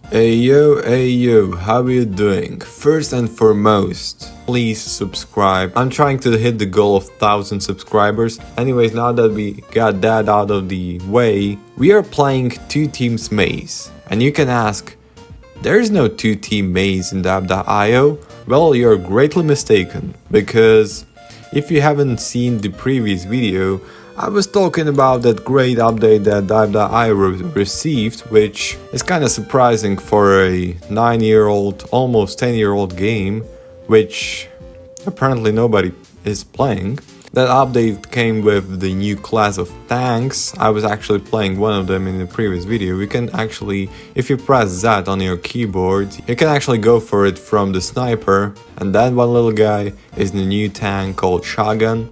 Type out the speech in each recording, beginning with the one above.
Hey yo, how are you doing? First and foremost, please subscribe. I'm trying to hit the goal of 1000 subscribers. Anyways, now that we got that out of the way, we are playing two teams maze. And you can ask, there's no two team maze in dab.io? Well, you're greatly mistaken, because if you haven't seen the previous video, I was talking about that great update that dab.io received, which is kinda surprising for a 9-year-old, almost 10-year-old game, which apparently nobody is playing. That update came with the new class of tanks. I was actually playing one of them in the previous video. You can actually, if you press Z on your keyboard, you can actually go for it from the sniper, and that one little guy is the new tank called shotgun.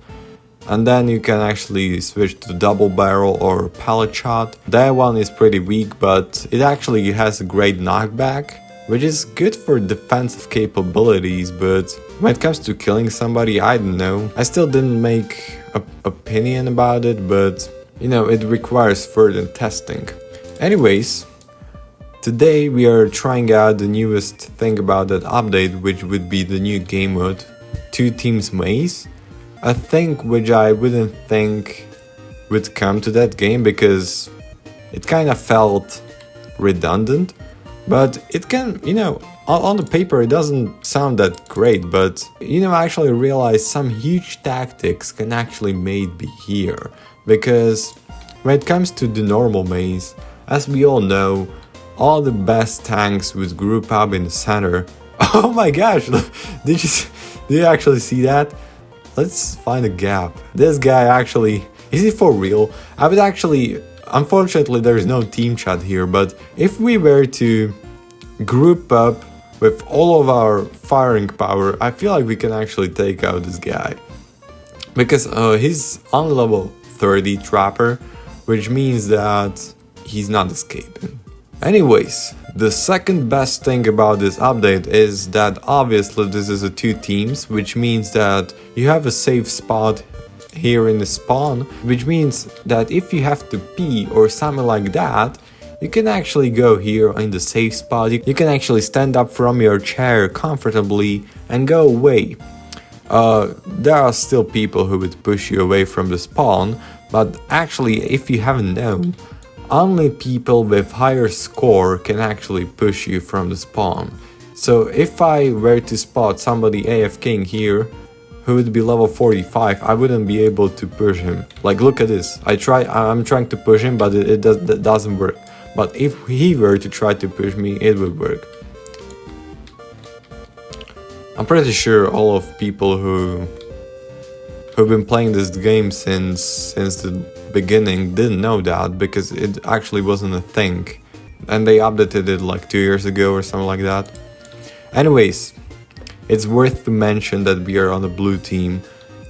And then you can actually switch to double barrel or pellet shot. That one is pretty weak, but it actually has a great knockback, which is good for defensive capabilities, but when it comes to killing somebody, I don't know. I still didn't make an opinion about it, but you know, it requires further testing. Anyways, today we are trying out the newest thing about that update, which would be the new game mode, Two Teams Maze. A thing which I wouldn't think would come to that game because it kind of felt redundant, but it can, you know, on the paper it doesn't sound that great, but you know, I actually realized some huge tactics can actually made be here, because when it comes to the normal maze, as we all know, all the best tanks would group up in the center. Oh my gosh, did you actually see that? Let's find a gap. This guy actually, is he for real? I would actually, unfortunately there is no team chat here, but if we were to group up with all of our firing power, I feel like we can actually take out this guy. Because he's on level 30 trapper, which means that he's not escaping. Anyways, the second best thing about this update is that obviously this is a two teams, which means that you have a safe spot here in the spawn, which means that if you have to pee or something like that, you can actually go here in the safe spot. You can actually stand up from your chair comfortably and go away. There are still people who would push you away from the spawn, but actually, if you haven't known, only people with higher score can actually push you from the spawn. So if I were to spot somebody AFKing here who would be level 45, I wouldn't be able to push him. Like, look at this. I'm trying to push him, but it doesn't work. But if he were to try to push me, it would work. I'm pretty sure all of people who've been playing this game since the beginning didn't know that, because it actually wasn't a thing, and they updated it like 2 years ago or something like that. Anyways, it's worth to mention that we are on the blue team,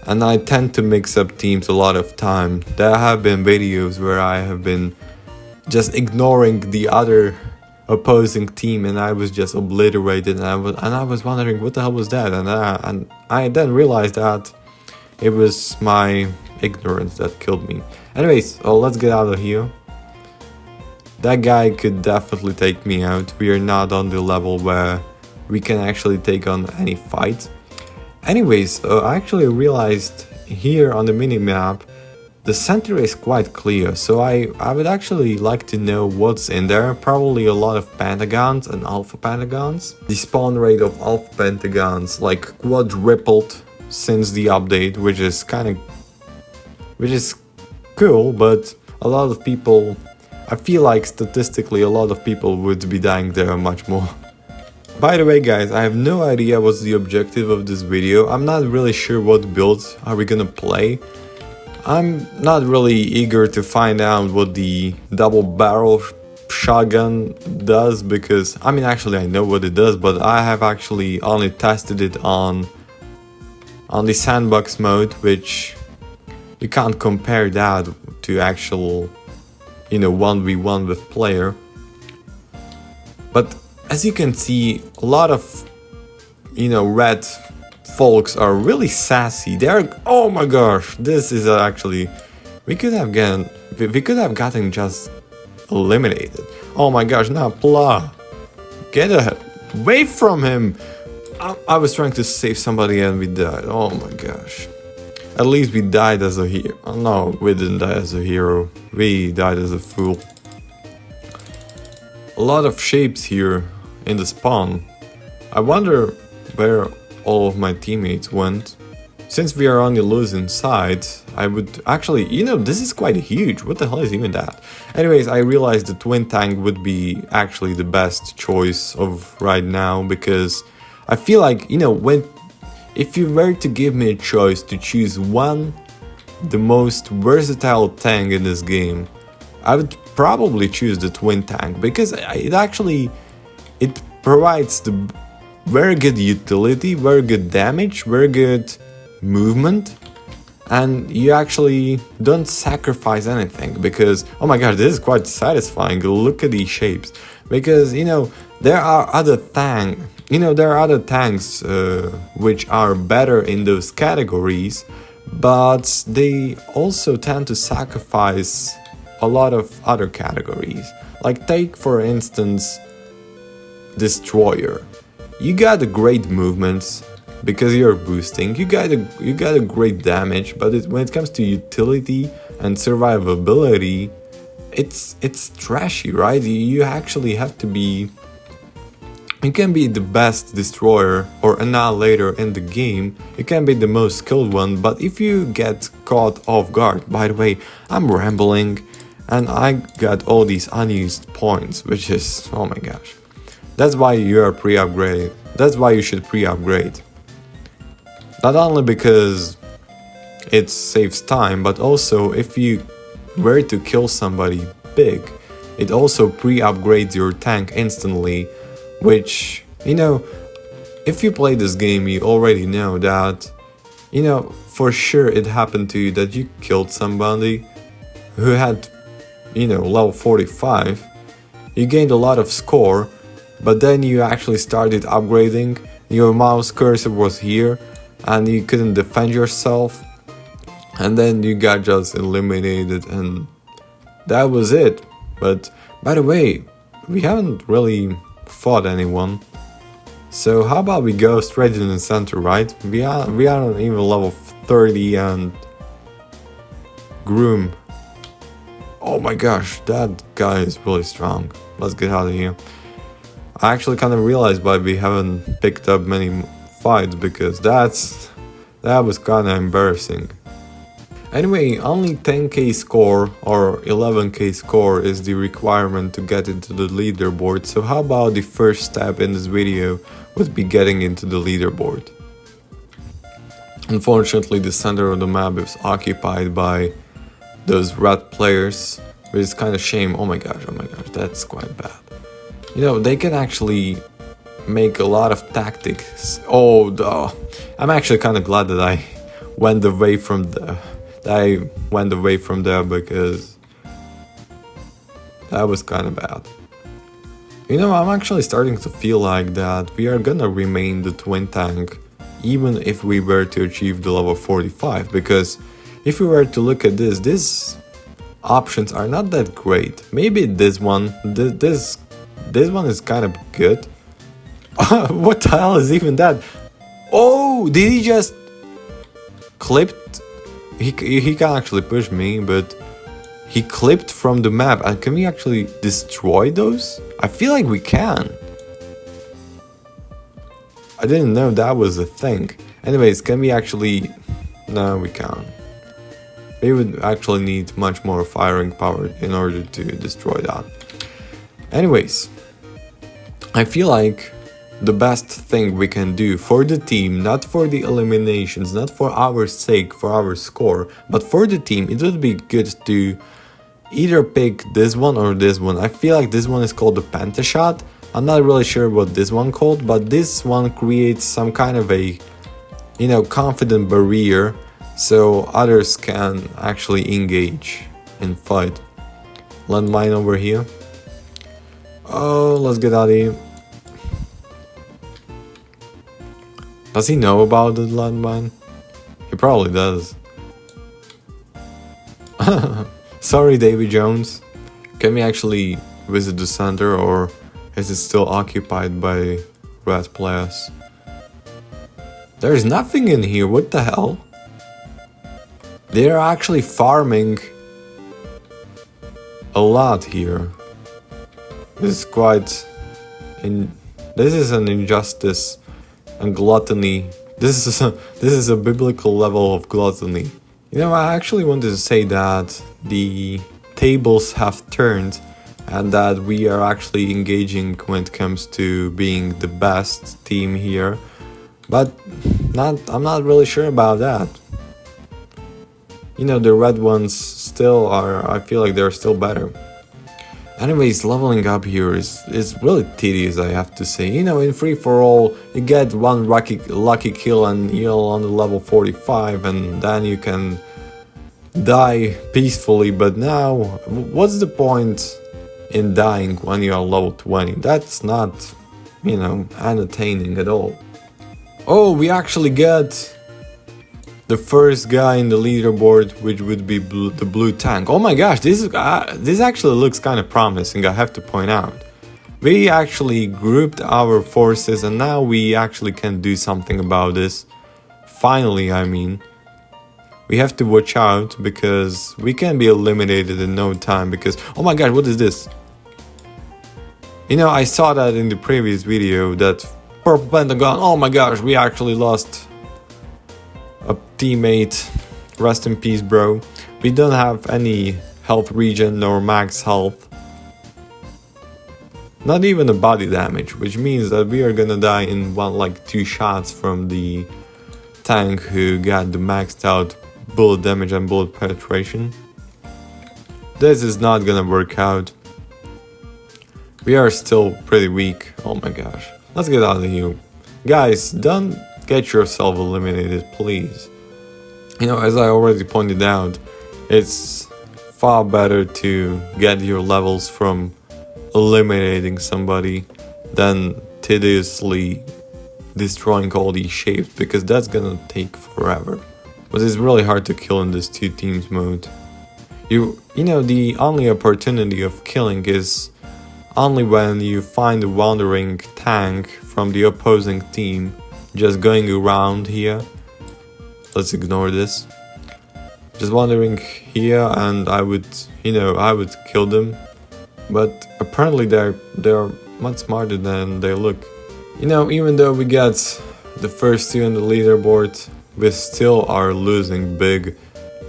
and I tend to mix up teams a lot of time. There have been videos where I have been just ignoring the other opposing team and I was just obliterated, and I was wondering what the hell was that, and I then realized that it was my ignorance that killed me. Anyways, let's get out of here. That guy could definitely take me out. We are not on the level where we can actually take on any fight. Anyways, I actually realized here on the minimap, the center is quite clear, so I would actually like to know what's in there. Probably a lot of pentagons and alpha pentagons. The spawn rate of alpha pentagons like quadrupled since the update, which is cool, but a lot of people, I feel like statistically a lot of people would be dying there much more. By the way guys, I have no idea what's the objective of this video. I'm not really sure what builds are we gonna play. I'm not really eager to find out what the double barrel shotgun does, because I mean, actually I know what it does, but I have actually only tested it on the sandbox mode, which you can't compare that to actual, you know, 1v1 with player. But as you can see, a lot of, you know, red folks are really sassy. They're, oh my gosh, this is actually, we could have gotten just eliminated. Oh my gosh, now blah. Get away from him! I was trying to save somebody and we died. Oh my gosh. At least we died as a hero. Oh, no, we didn't die as a hero. We died as a fool. A lot of shapes here in the spawn. I wonder where all of my teammates went. Since we are only losing sides, I would actually, this is quite huge. What the hell is even that? Anyways, I realized the twin tank would be actually the best choice of right now, because I feel like, if you were to give me a choice to choose the most versatile tank in this game, I would probably choose the twin tank, because it provides the very good utility, very good damage, very good movement, and you actually don't sacrifice anything, because oh my god, this is quite satisfying. Look at these shapes, because there are other tanks which are better in those categories, but they also tend to sacrifice a lot of other categories. Like take for instance Destroyer. You got a great movements because you're boosting, you got a great damage, but when it comes to utility and survivability, it's trashy, right? You actually have to be, you can be the best destroyer or annihilator in the game, you can be the most skilled one, but if you get caught off guard, by the way, I'm rambling and I got all these unused points, which is, oh my gosh. That's why you are pre-upgraded. That's why you should pre-upgrade. Not only because it saves time, but also if you were to kill somebody big, it also pre-upgrades your tank instantly, which, if you play this game, you already know that, for sure it happened to you that you killed somebody who had, level 45, you gained a lot of score, but then you actually started upgrading, your mouse cursor was here, and you couldn't defend yourself, and then you got just eliminated, and that was it. But by the way, we haven't really fought anyone, so how about we go straight in the center, right? We are even level 30 and Groom. Oh my gosh, that guy is really strong. Let's get out of here. I actually kind of realized why we haven't picked up many fights, because that was kind of embarrassing. Anyway, only 10k score or 11k score is the requirement to get into the leaderboard, so how about the first step in this video would be getting into the leaderboard. Unfortunately, the center of the map is occupied by those red players, which is kind of shame. Oh my gosh, that's quite bad. They can actually make a lot of tactics. I'm actually kind of glad that I went away from there, because that was kind of bad. I'm actually starting to feel like that we are gonna remain the twin tank even if we were to achieve the level 45, because if we were to look at these options are not that great. Maybe this one one is kind of good. What the hell is even that? Oh, did he just clipped? He can actually push me, but he clipped from the map. And can we actually destroy those? I feel like we can. I didn't know that was a thing. Anyways, can we actually... No, we can't. We would actually need much more firing power in order to destroy that. Anyways, I feel like the best thing we can do for the team, not for the eliminations, not for our sake, for our score, but for the team, it would be good to either pick this one or this one. I feel like this one is called the Panda shot. I'm not really sure what this one called, but this one creates some kind of a, confident barrier, so others can actually engage and fight. Landmine over here. Oh, let's get out of here. Does he know about the landmine? He probably does. Sorry, Davy Jones. Can we actually visit the center, or Is it still occupied by red players? There's nothing in here, what the hell? They're actually farming a lot here. This is quite... This is an injustice and gluttony. This is a biblical level of gluttony. You know, I actually wanted to say that the tables have turned and that we are actually engaging when it comes to being the best team here. But I'm not really sure about that. You know, the red ones still are, I feel like they're still better. Anyways, leveling up here is really tedious, I have to say. You know, in free-for-all, you get one lucky kill and you're on the level 45 and then you can die peacefully. But now, what's the point in dying when you're level 20? That's not, you know, entertaining at all. Oh, we actually get the first guy in the leaderboard, which would be the blue tank. Oh my gosh, this actually looks kind of promising, I have to point out. We actually grouped our forces and now we actually can do something about this. Finally, I mean. We have to watch out because we can be eliminated in no time because... Oh my god, what is this? You know, I saw that in the previous video, that purple Panda gone. Oh my gosh, we actually lost a teammate. Rest in peace, bro. We don't have any health regen nor max health. Not even a body damage, which means that we are gonna die in two shots from the tank who got the maxed out bullet damage and bullet penetration. This is not gonna work out. We are still pretty weak. Oh my gosh. Let's get out of here. Guys, don't get yourself eliminated, please. You know, as I already pointed out, it's far better to get your levels from eliminating somebody than tediously destroying all these shapes, because that's gonna take forever. But it's really hard to kill in this two teams mode. You know, the only opportunity of killing is only when you find a wandering tank from the opposing team just going around here. Let's ignore this. Just wandering here and I would kill them. But apparently they're much smarter than they look. You know, even though we get the first two on the leaderboard, we still are losing big.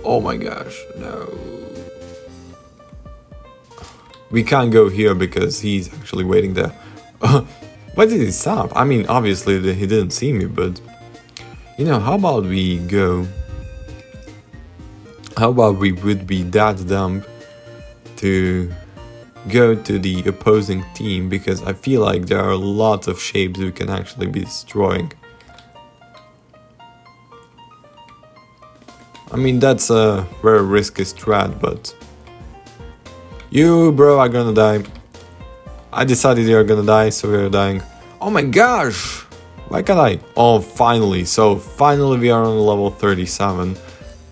Oh my gosh, no. We can't go here because he's actually waiting there. Why did he stop? I mean, obviously he didn't see me, but... You know, how about we go... How about we would be that dumb to go to the opposing team, because I feel like there are lots of shapes we can actually be destroying. I mean, that's a very risky strat, but... You, bro, are gonna die. I decided you're gonna die, so we're dying. Oh my gosh! Why can't I? Oh, finally. So, finally we are on level 37.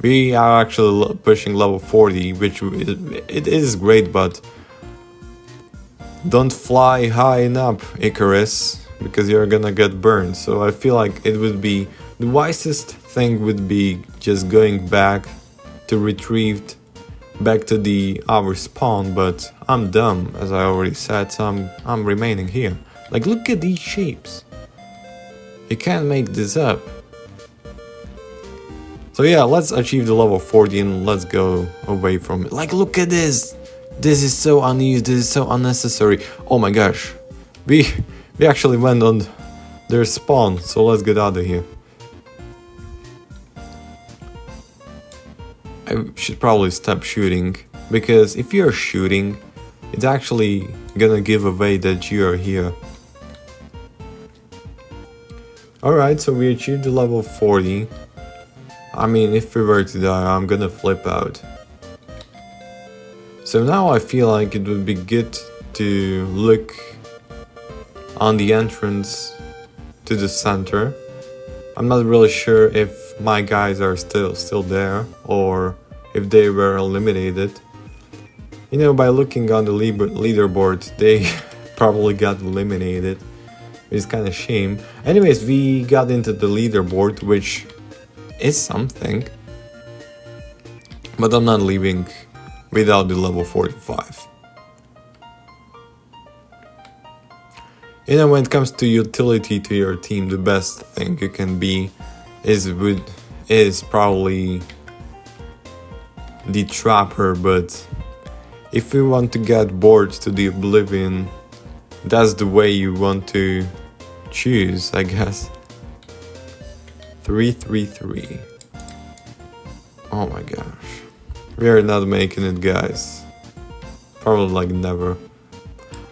We are actually pushing level 40, which it is great, but... Don't fly high enough, Icarus, because you're gonna get burned. So I feel like it would be... The wisest thing would be just going back to retrieve back to our spawn, but I'm dumb, as I already said, so I'm remaining here. Like, look at these shapes. You can't make this up. So yeah, let's achieve the level 40 and let's go away from it. Like, look at this. This is so unused, this is so unnecessary. Oh my gosh. We actually went on their spawn, so let's get out of here. I should probably stop shooting, because if you're shooting, it's actually gonna give away that you're here. Alright, so we achieved the level 40. I mean, if we were to die, I'm gonna flip out. So now I feel like it would be good to look on the entrance to the center. I'm not really sure if my guys are still there or if they were eliminated. You know, by looking on the leaderboard, probably got eliminated. It's kind of shame. Anyways, we got into the leaderboard, which is something. But I'm not leaving without the level 45. You know, when it comes to utility to your team, the best thing you can be is probably the trapper, but if you want to get bored to the oblivion, that's the way you want to choose, I guess. 3-3-3. Oh my gosh. We are not making it, guys. Probably like never.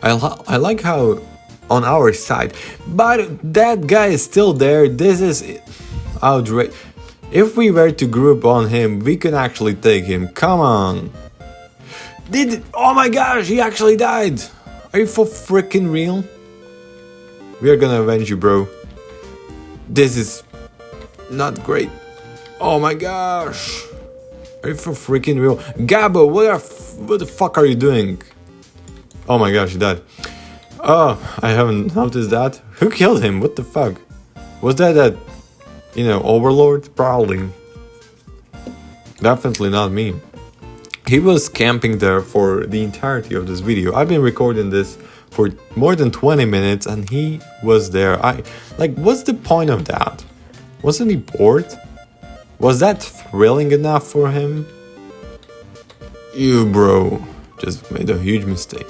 I like how on our side, but that guy is still there. This is outrageous. If we were to group on him, we could actually take him. Come on. Oh my gosh, he actually died. Are you for freaking real? We are gonna avenge you, bro. This is not great. Oh my gosh. Are you for freaking real? Gabo, what the fuck are you doing? Oh my gosh, he died. Oh, I haven't noticed that. Who killed him? What the fuck? Was that Overlord? Probably. Definitely not me. He was camping there for the entirety of this video. I've been recording this for more than 20 minutes and he was there. What's the point of that? Wasn't he bored? Was that thrilling enough for him? You, bro, just made a huge mistake.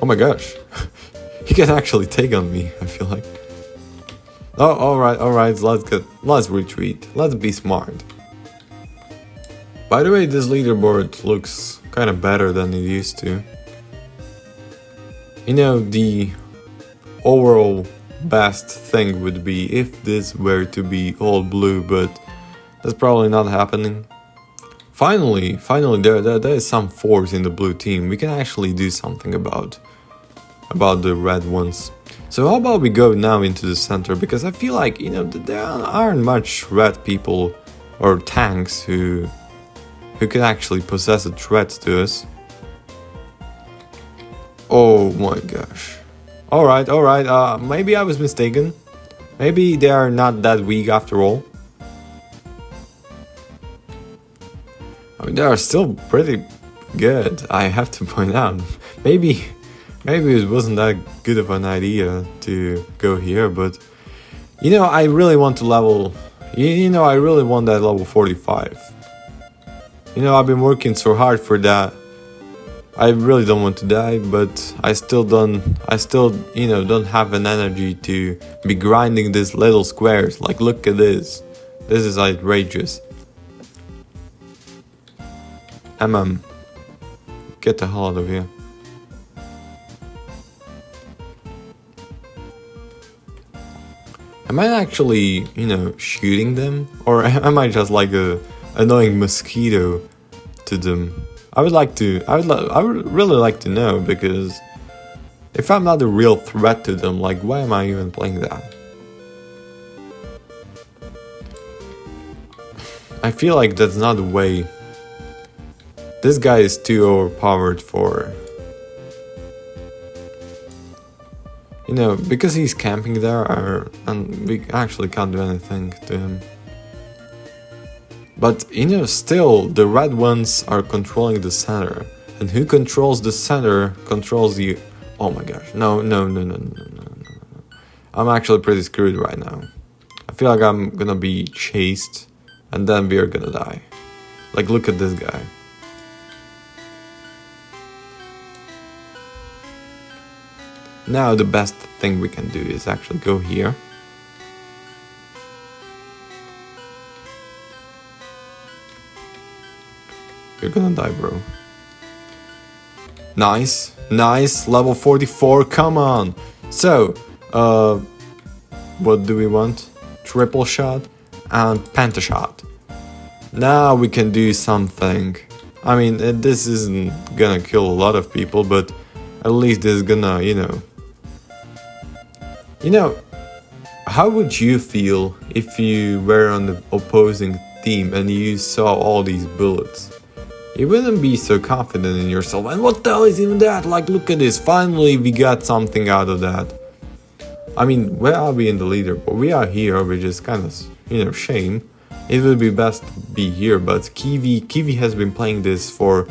Oh my gosh. He can actually take on me, I feel like. Oh, alright, let's retreat. Let's be smart. By the way, this leaderboard looks kind of better than it used to. You know, the overall best thing would be if this were to be all blue, but that's probably not happening. Finally, there is some force in the blue team. We can actually do something about the red ones. So how about we go now into the center, because I feel like, there aren't much red people or tanks who can actually possess a threat to us. Oh my gosh. Alright, maybe I was mistaken. Maybe they are not that weak after all. I mean, they are still pretty good, I have to point out. Maybe it wasn't that good of an idea to go here, but I really want to level. I really want that level 45. I've been working so hard for that. I really don't want to die, but I still don't have an energy to be grinding these little squares. Like, look at this. This is outrageous. Get the hell out of here. Am I actually, shooting them? Or am I just like a annoying mosquito to them? I would really like to know, because if I'm not a real threat to them, like, why am I even playing that? I feel like that's not the way. This guy is too overpowered for... because he's camping there, and we actually can't do anything to him. But, still, the red ones are controlling the center. And who controls the center controls the... Oh my gosh. No. I'm actually pretty screwed right now. I feel like I'm gonna be chased, and then we are gonna die. Like, look at this guy. Now the best thing we can do is actually go here. You're gonna die, bro. Nice, level 44, come on! So, what do we want? Triple shot and penta shot. Now we can do something. I mean, this isn't gonna kill a lot of people, but at least it's gonna, how would you feel if you were on the opposing team and you saw all these bullets? you wouldn't be so confident in yourself. And what the hell is even that? Like, look at this. Finally, we got something out of that. I mean, where are we in the leaderboard? We are here, which is kind of, shame. It would be best to be here, but Kiwi has been playing this for,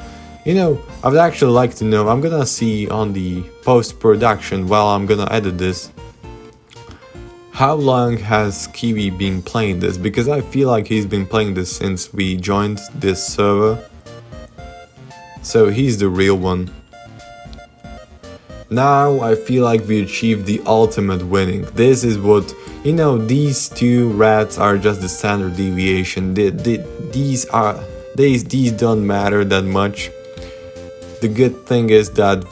I would actually like to know. I'm gonna see on the post-production while I'm gonna edit this. How long has Kiwi been playing this? Because I feel like he's been playing this since we joined this server. So he's the real one. Now I feel like we achieved the ultimate winning. This is what, these two rats are just the standard deviation. These don't matter that much. The good thing is that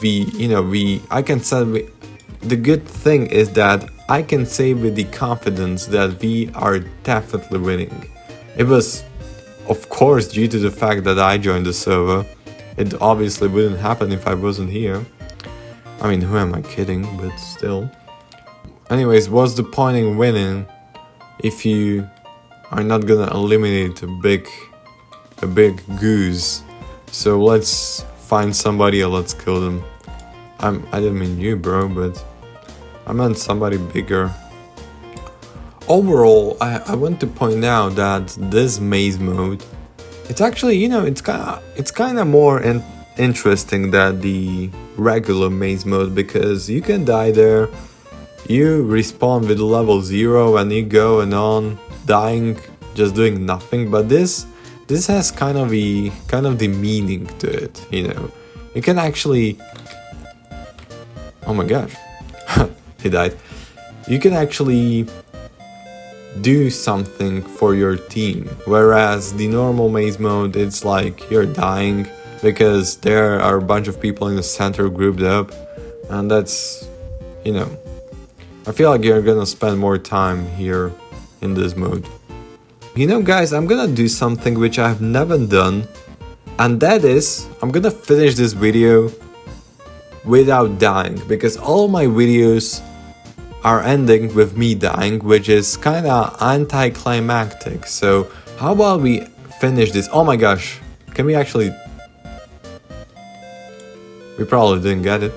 the good thing is that I can say with the confidence that we are definitely winning. It was, of course, due to the fact that I joined the server. It obviously wouldn't happen if I wasn't here. I mean, who am I kidding, but still. Anyways, what's the point in winning if you are not gonna eliminate a big goose? So let's find somebody and let's kill them. I didn't mean you, bro, but I meant somebody bigger. Overall, I want to point out that this maze mode, it's actually, it's kind of more interesting than the regular maze mode, because you can die there, you respawn with level 0 and you go and on dying, just doing nothing. But this has kind of the meaning to it, You can actually, oh my gosh, he died. You can actually do something for your team, whereas the normal maze mode, it's like you're dying because there are a bunch of people in the center grouped up, and that's, I feel like you're gonna spend more time here in this mode. Guys, I'm gonna do something which I've never done, and that is, I'm gonna finish this video without dying, because all my videos are ending with me dying, which is kinda anticlimactic. So how about we finish this? Oh my gosh, can we actually... We probably didn't get it.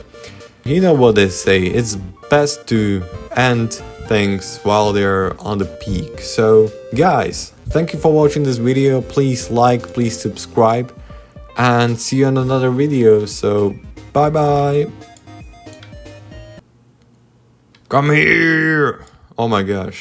You know what they say, it's best to end things while they're on the peak. So guys, thank you for watching this video. Please like, please subscribe, and see you in another video. So bye bye. Come here! Oh my gosh.